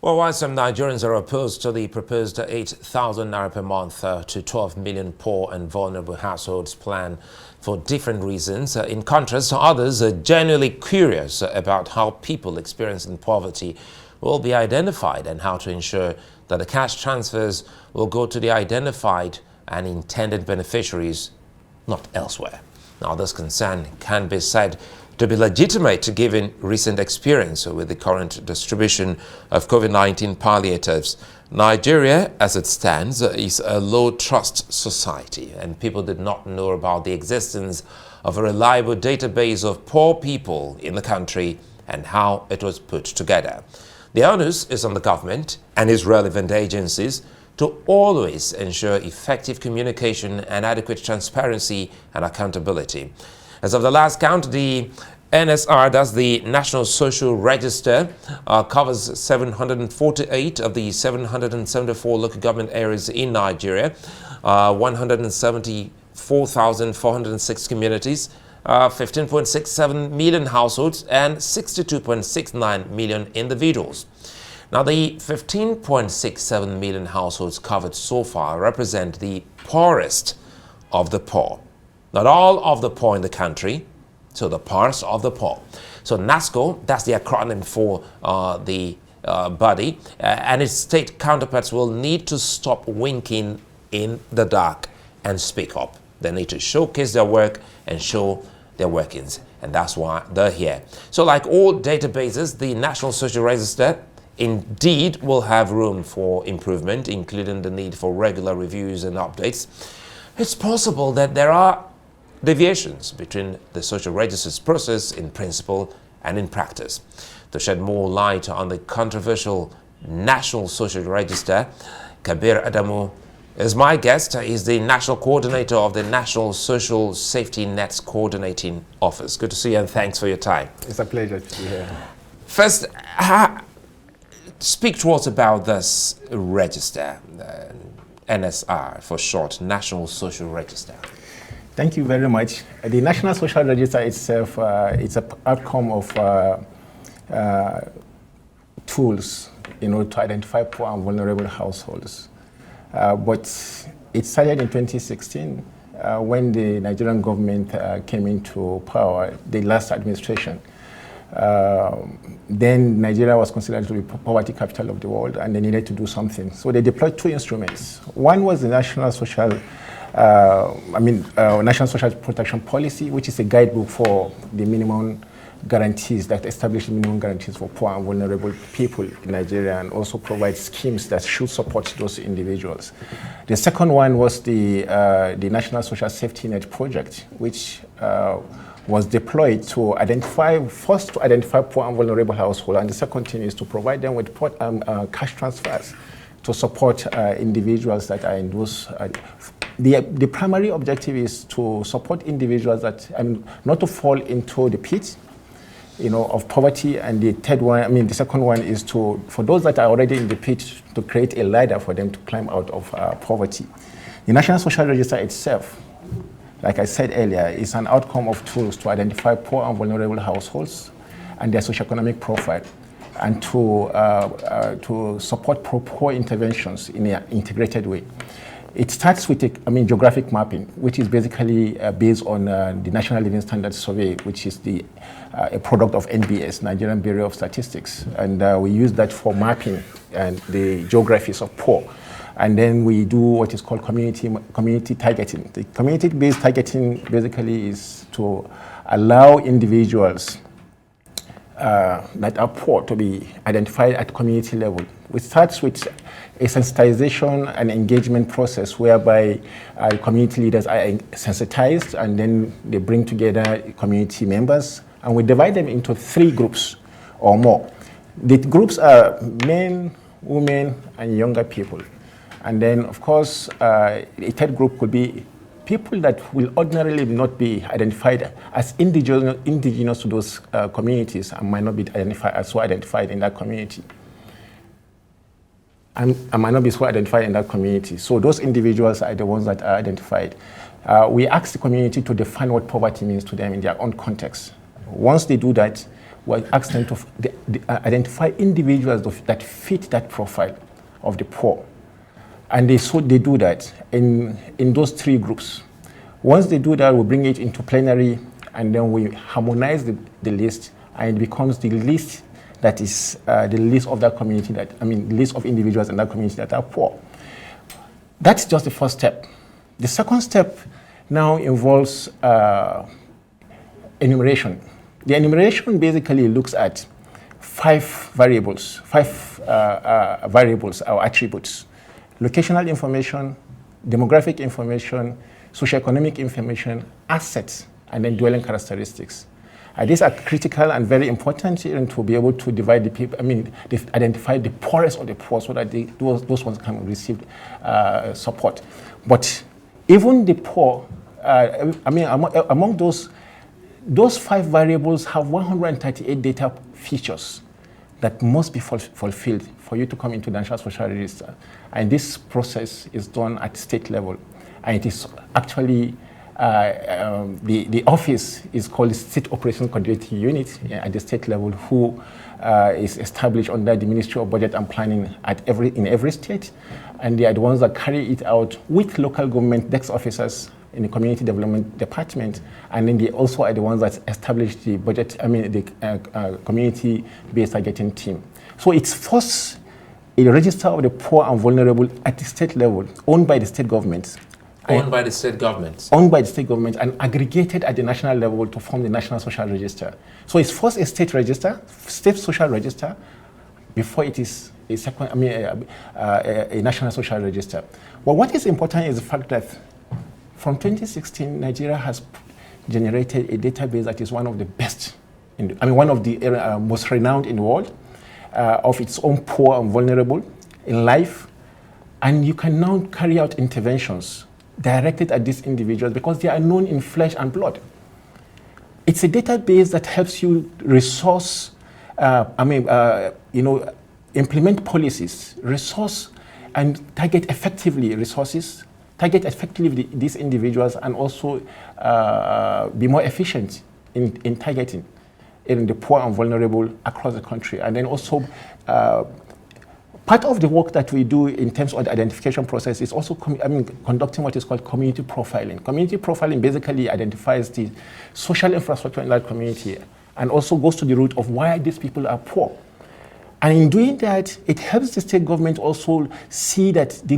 Well, while some Nigerians are opposed to the proposed 8,000 naira per month to 12 million poor and vulnerable households plan for different reasons, in contrast, others are genuinely curious about how people experiencing poverty will be identified and how to ensure that the cash transfers will go to the identified and intended beneficiaries, not elsewhere. Now, this concern can be said to be legitimate given recent experience with the current distribution of COVID-19 palliatives. Nigeria, as it stands, is a low-trust society, and people did not know about the existence of a reliable database of poor people in the country and how it was put together. The onus is on the government and its relevant agencies to always ensure effective communication and adequate transparency and accountability. As of the last count, the NSR, that's the National Social Register, covers 748 of the 774 local government areas in Nigeria, 174,406 communities, 15.67 million households, and 62.69 million individuals. Now, the 15.67 million households covered so far represent the poorest of the poor. Not all of the poor in the country, so the poorest of the poor. So NASCO, that's the acronym for the body, and its state counterparts will need to stop winking in the dark and speak up. They need to showcase their work and show their workings, and that's why they're here. So like all databases, the National Social Register indeed will have room for improvement, including the need for regular reviews and updates. It's possible that there are deviations between the social register's process in principle and in practice. To shed more light on the controversial National Social Register, Kabir Adamu is my guest. He's the National Coordinator of the National Social Safety Nets Coordinating Office. Good to see you, and thanks for your time. It's a pleasure to be here. First, speak to us about this register, NSR for short, National Social Register. Thank you very much. The National Social Register itself, it's an outcome of tools, to identify poor and vulnerable households. But it started in 2016 when the Nigerian government came into power, the last administration. Then Nigeria was considered to be poverty capital of the world, and they needed to do something. So they deployed two instruments. One was the National Social National Social Protection Policy, which is a guidebook for the minimum guarantees that establish minimum guarantees for poor and vulnerable people in Nigeria, and also provide schemes that should support those individuals. The second one was the National Social Safety Net Project, which was deployed to identify poor and vulnerable households, and the second thing is to provide them with cash transfers to support individuals that are in those. The primary objective is to support individuals that not to fall into the pit, of poverty, and the second one is for those that are already in the pit, to create a ladder for them to climb out of poverty. The National Social Register itself, like I said earlier, is an outcome of tools to identify poor and vulnerable households and their socioeconomic profile, and to support poor interventions in an integrated way. It starts with geographic mapping, which is basically based on the National Living Standards Survey, which is a product of NBS, Nigerian Bureau of Statistics. And we use that for mapping and the geographies of poor. And then we do what is called community targeting. The community-based targeting basically is to allow individuals that are poor to be identified at community level. It starts with a sensitization and engagement process whereby community leaders are sensitized, and then they bring together community members, and we divide them into 3 groups or more. The groups are men, women, and younger people. And then, of course, a third group could be people that will ordinarily not be identified as indigenous to those communities and might not be identified in that community. And might not be so identified in that community. So those individuals are the ones that are identified. We ask the community to define what poverty means to them in their own context. Once they do that, we'll ask them to identify individuals that fit that profile of the poor. And they do that in those 3 groups. Once they do that, we bring it into plenary, and then we harmonize the list, and it becomes the list that is the list of that community, the list of individuals in that community that are poor. That's just the first step. The second step now involves enumeration. The enumeration basically looks at 5 variables or attributes: locational information, demographic information, socioeconomic information, assets, and then dwelling characteristics. These are critical and very important to be able to divide the people. They identify the poorest of the poor so that those ones can receive support. But even the poor, among those 5 variables have 138 data features that must be fulfilled for you to come into the National Social Register. And this process is done at state level. And it is actually, the office is called the State Operation Coordinating Unit at the state level, who is established under the Ministry of Budget and Planning in every state. And they are the ones that carry it out with local government desk officers in the Community Development Department, and then they also are the ones that establish the budget, the community-based targeting team. So it's first a register of the poor and vulnerable at the state level, owned by the state government. Owned by the state government. Owned by the state government and aggregated at the national level to form the National Social Register. So it's first a state register, state social register, before it is a second, a National Social Register. But what is important is the fact that from 2016, Nigeria has generated a database that is one of the best, one of the most renowned in the world, of its own poor and vulnerable in life. And you can now carry out interventions directed at these individuals because they are known in flesh and blood. It's a database that helps you resource, implement policies, resource and target effectively resources, target effectively these individuals, and also be more efficient in targeting in the poor and vulnerable across the country. And then also, part of the work that we do in terms of the identification process is also conducting what is called community profiling. Community profiling basically identifies the social infrastructure in that community and also goes to the root of why these people are poor. And in doing that, it helps the state government also see that the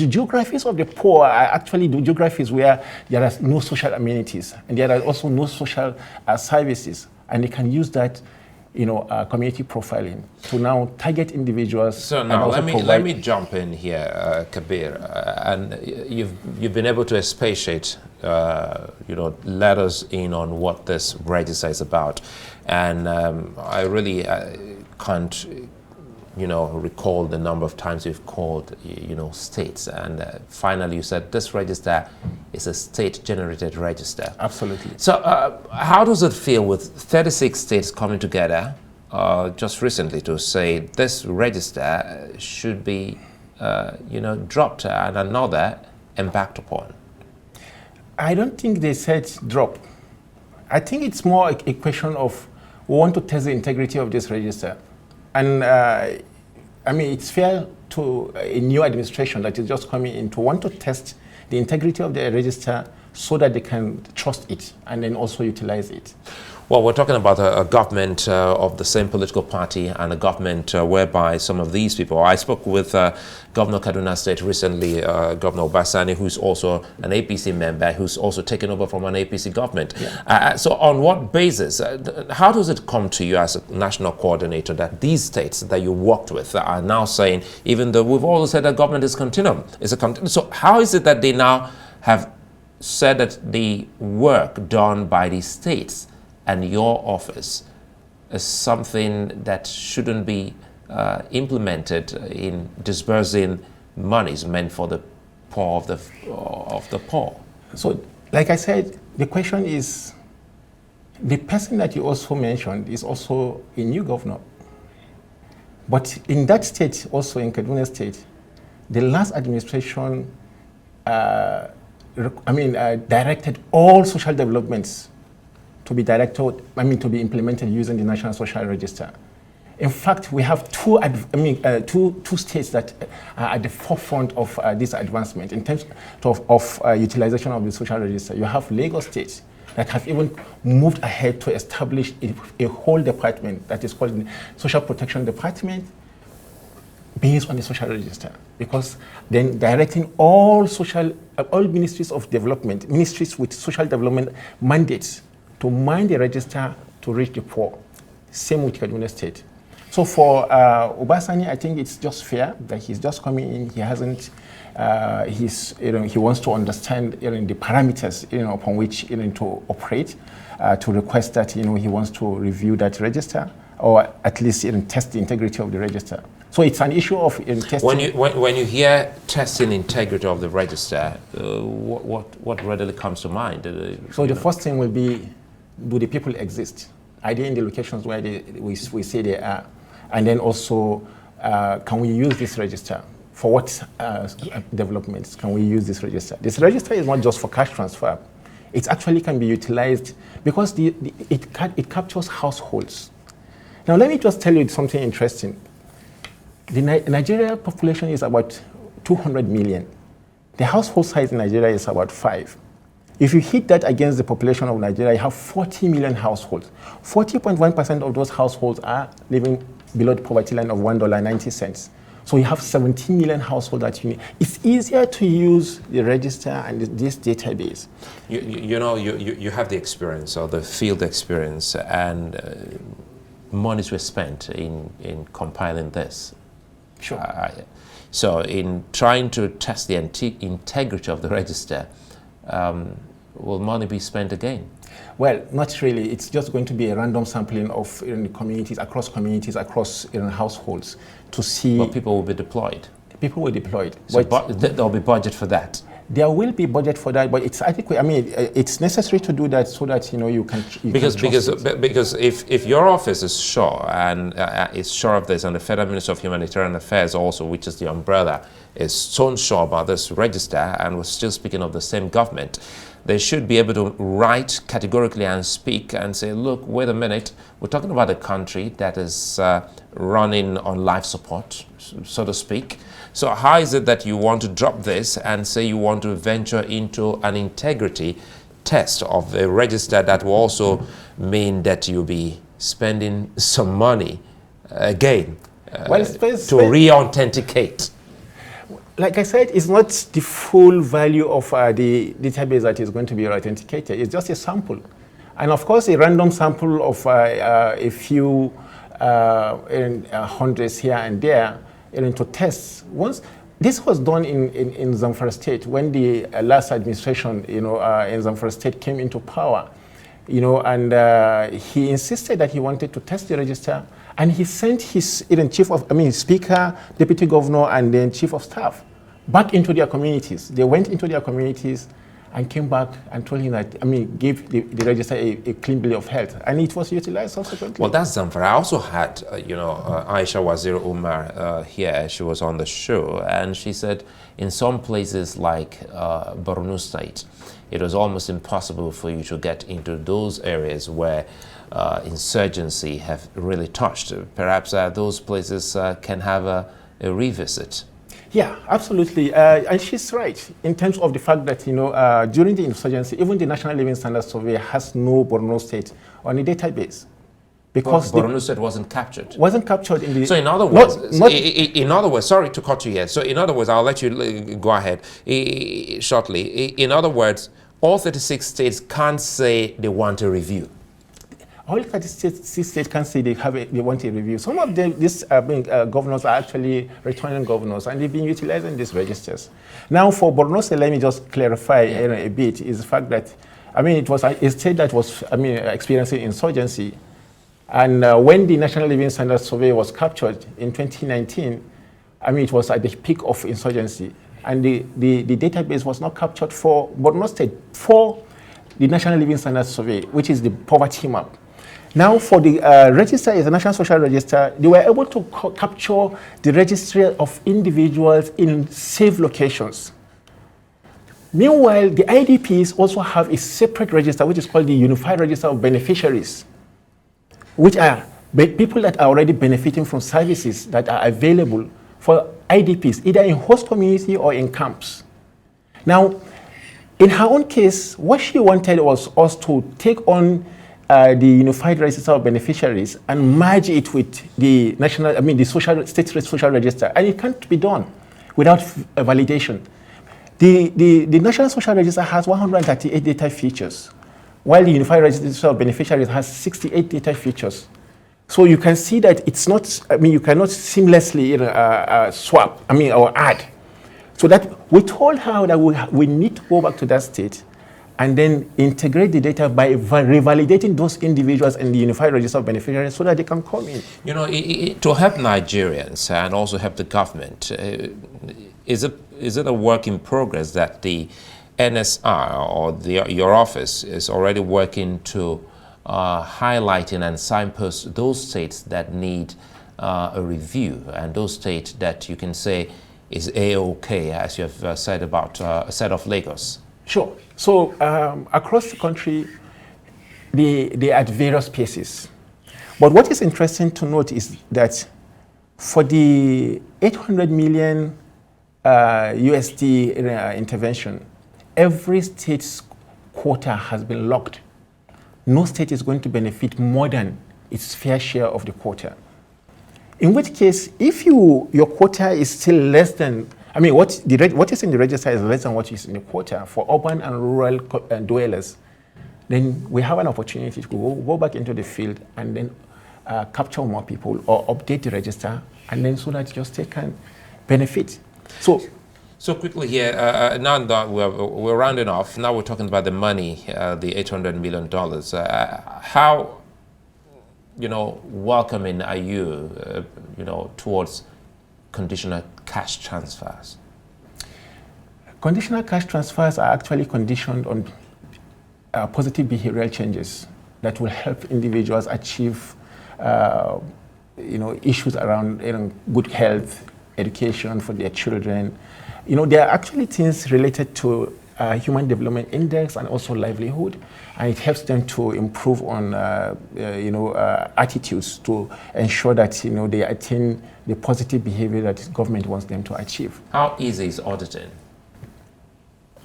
geographies of the poor are actually the geographies where there are no social amenities and there are also no social services. And they can use that, community profiling to now target indivials. So now let me jump in here, Kabir, and you've been able to expatiate, let us in on what this register is about, and I really can't, recall the number of times you've called, states, and finally you said this register is a state-generated register. Absolutely. So how does it feel with 36 states coming together just recently to say this register should be, dropped and another embarked upon? I don't think they said drop. I think it's more a question of we want to test the integrity of this register. And it's fair to a new administration that is just coming in to want to test the integrity of the register so that they can trust it and then also utilize it. Well, we're talking about a government of the same political party and a government whereby some of these people, I spoke with Governor Kaduna State recently, Governor Obasani, who's also an APC member, who's also taken over from an APC government. Yeah. So on what basis, how does it come to you as a national coordinator that these states that you worked with are now saying, even though we've always said that government is continuum, so how is it that they now have said that the work done by the states and your office is something that shouldn't be implemented in disbursing monies meant for the poor of the poor? So, like I said, the question is, the person that you also mentioned is also a new governor. But in that state, also in Kaduna State, the last administration directed all social developments to be to be implemented using the National Social Register. In fact, we have two states that are at the forefront of this advancement in terms of utilization of the social register. You have Lagos State that have even moved ahead to establish a whole department that is called the Social Protection Department based on the social register, because then directing all ministries of development, ministries with social development mandates to mine the register to reach the poor. Same with Kaduna State. So for Obasani, I think it's just fair that he's just coming in. He hasn't. He wants to understand the parameters upon which to operate, to request that he wants to review that register, or at least test the integrity of the register. So it's an issue of testing. When you hear testing integrity of the register, what readily comes to mind? So the first thing will be, do the people exist? Are they in the locations where we say they are? And then also, can we use this register? For what developments can we use this register? This register is not just for cash transfer. It actually can be utilized because it captures households. Now, let me just tell you something interesting. The Nigeria population is about 200 million. The household size in Nigeria is about 5. If you hit that against the population of Nigeria, you have 40 million households. 40.1% of those households are living below the poverty line of $1.90. So you have 17 million households that you need. It's easier to use the register and this database. You have the experience, or the field experience, and monies were spent in compiling this. Sure. So in trying to test the integrity of the register, will money be spent again? Well, not really. It's just going to be a random sampling of communities, across households to see. But people will be deployed. People will be deployed. So there'll be budget for that. There will be budget for that, but it's adequate. I mean, it's necessary to do that so that you can. Because if your office is sure and is sure of this, and the Federal Ministry of Humanitarian Affairs also, which is the umbrella, is so sure about this register, and we're still speaking of the same government, they should be able to write categorically and speak and say, look, wait a minute, we're talking about a country that is running on life support, so to speak. So how is it that you want to drop this and say you want to venture into an integrity test of the register that will also mean that you'll be spending some money again to re-authenticate? Like I said, it's not the full value of the database that is going to be authenticated. It's just a sample. And of course, a random sample of a few hundreds here and there to test. Once this was done in Zamfara State when the last administration, in Zamfara State came into power, and he insisted that he wanted to test the register, and he sent his speaker, deputy governor, and then chief of staff back into their communities. They went into their communities and came back and told him that, gave the register a clean bill of health, and it was utilized subsequently. Well, that's Zamfara. I also had, Aisha Wazir Umar here. She was on the show, and she said in some places like Borno State, it was almost impossible for you to get into those areas where insurgency have really touched. Perhaps those places can have a revisit. Yeah, absolutely. And she's right in terms of the fact that, during the insurgency, even the National Living Standards Survey has no Borno State on the database. Because Borno State wasn't captured. Wasn't captured in the... So in other words, in other words, sorry to cut you here. So in other words, I'll let you go ahead shortly. In other words, all 36 states can't say they want a review. All 36 states can say they want a review. Some of them, these governors are actually returning governors, and they've been utilizing these registers. Now, for Borno State, let me just clarify a bit, is the fact that, it was a state that was, experiencing insurgency. And when the National Living Standards Survey was captured in 2019, it was at the peak of insurgency. And the database was not captured for Borno State, for the National Living Standards Survey, which is the poverty map. Now, for the register, is the National Social Register, they were able to capture the registry of individuals in safe locations. Meanwhile, the IDPs also have a separate register, which is called the Unified Register of Beneficiaries, which are people that are already benefiting from services that are available for IDPs, either in host community or in camps. Now, in her own case, what she wanted was us to take on the Unified Register of Beneficiaries and merge it with the state social register, and it can't be done without validation. The National Social Register has 138 data features, while the Unified Register of Beneficiaries has 68 data features. So you can see that it's not, you cannot seamlessly swap, or add. So that we told her that we need to go back to that state and then integrate the data by revalidating those individuals in the Unified Register of Beneficiaries so that they can come in. You know, to help Nigerians and also help the government, is it a work in progress that the NSR or your office is already working to highlighting and signpost those states that need a review and those states that you can say is A-OK, as you have said about a set of Lagos? Sure. So across the country, they are at various paces. But what is interesting to note is that for the 800 million USD intervention, every state's quota has been locked. No state is going to benefit more than its fair share of the quota. In which case, if your quota is still less than, what is in the register is less than what is in the quota for urban and rural dwellers, then we have an opportunity to go back into the field and then capture more people or update the register, and then so that your state can benefit. So quickly here, now that we're rounding off, now we're talking about the money, the $800 million. How, welcoming are you, towards conditional cash transfers? Conditional cash transfers are actually conditioned on positive behavioral changes that will help individuals achieve, issues around good health, education for their children. There are actually things related to Human Development Index and also livelihood, and it helps them to improve on, attitudes to ensure that, they attain the positive behavior that government wants them to achieve. How easy is auditing?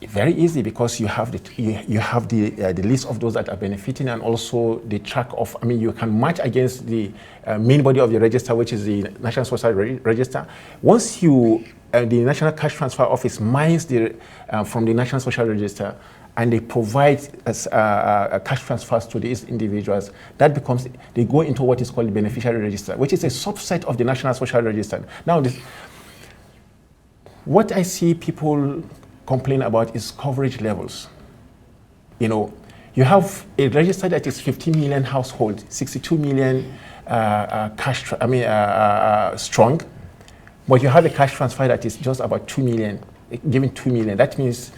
Very easy, because you have the list of those that are benefiting, and also the track of, you can match against the main body of the register, which is the National Social Register. Once the National Cash Transfer Office mines from the National Social Register, and they provide cash transfers to these individuals, they go into what is called the Beneficiary Register, which is a subset of the National Social Register. Now, what I see people complain about is coverage levels. You have a register that is 15 million households, 62 million strong, but you have a cash transfer that is just about 2 million, giving 2 million. That means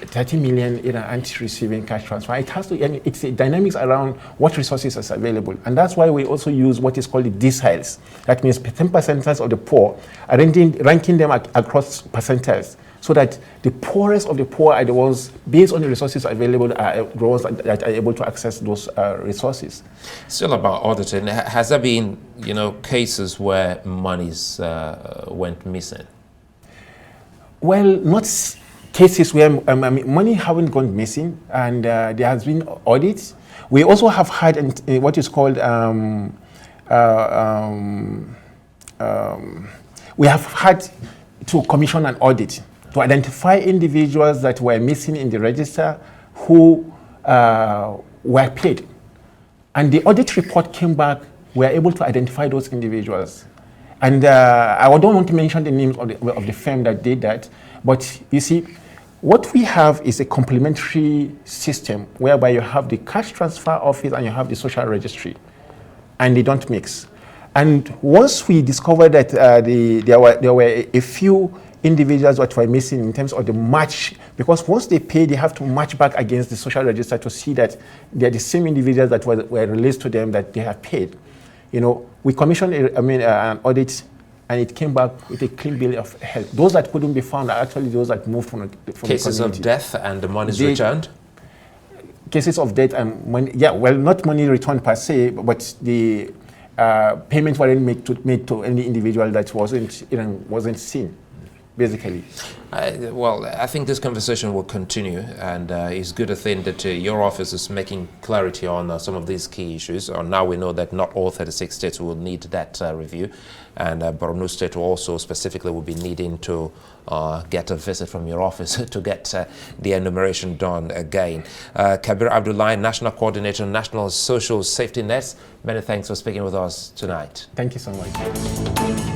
30 million aren't receiving cash transfer. It has to, it's a dynamics around what resources is available. And that's why we also use what is called the deciles. That means 10 percentiles of the poor, ranking them across percentiles, so that the poorest of the poor are the ones, based on the resources available, are the ones that are able to access those resources. Still about auditing, has there been, cases where monies went missing? Well, not cases where money haven't gone missing, and there has been audits. We also have had what is called, we have had to commission an audit to identify individuals that were missing in the register who were paid. And the audit report came back, we were able to identify those individuals. And I don't want to mention the names of the firm that did that, but you see, what we have is a complementary system whereby you have the cash transfer office and you have the social registry, and they don't mix. And once we discovered that there were a few individuals that were missing in terms of the match, because once they pay, they have to match back against the social register to see that they're the same individuals that were released to them that they have paid. We commissioned an audit, and it came back with a clean bill of health. Those that couldn't be found are actually those that moved from cases the of death and the money is returned? Cases of death and money, yeah, well, not money returned per se, but the payments weren't made to any individual that wasn't seen, basically. Well, I think this conversation will continue, and it's good to think that your office is making clarity on some of these key issues. Now we know that not all 36 states will need that review, and Borno State also specifically will be needing to get a visit from your office to get the enumeration done again. Kabir Abdullahi, National Coordinator, National Social Safety Nets, many thanks for speaking with us tonight. Thank you so much.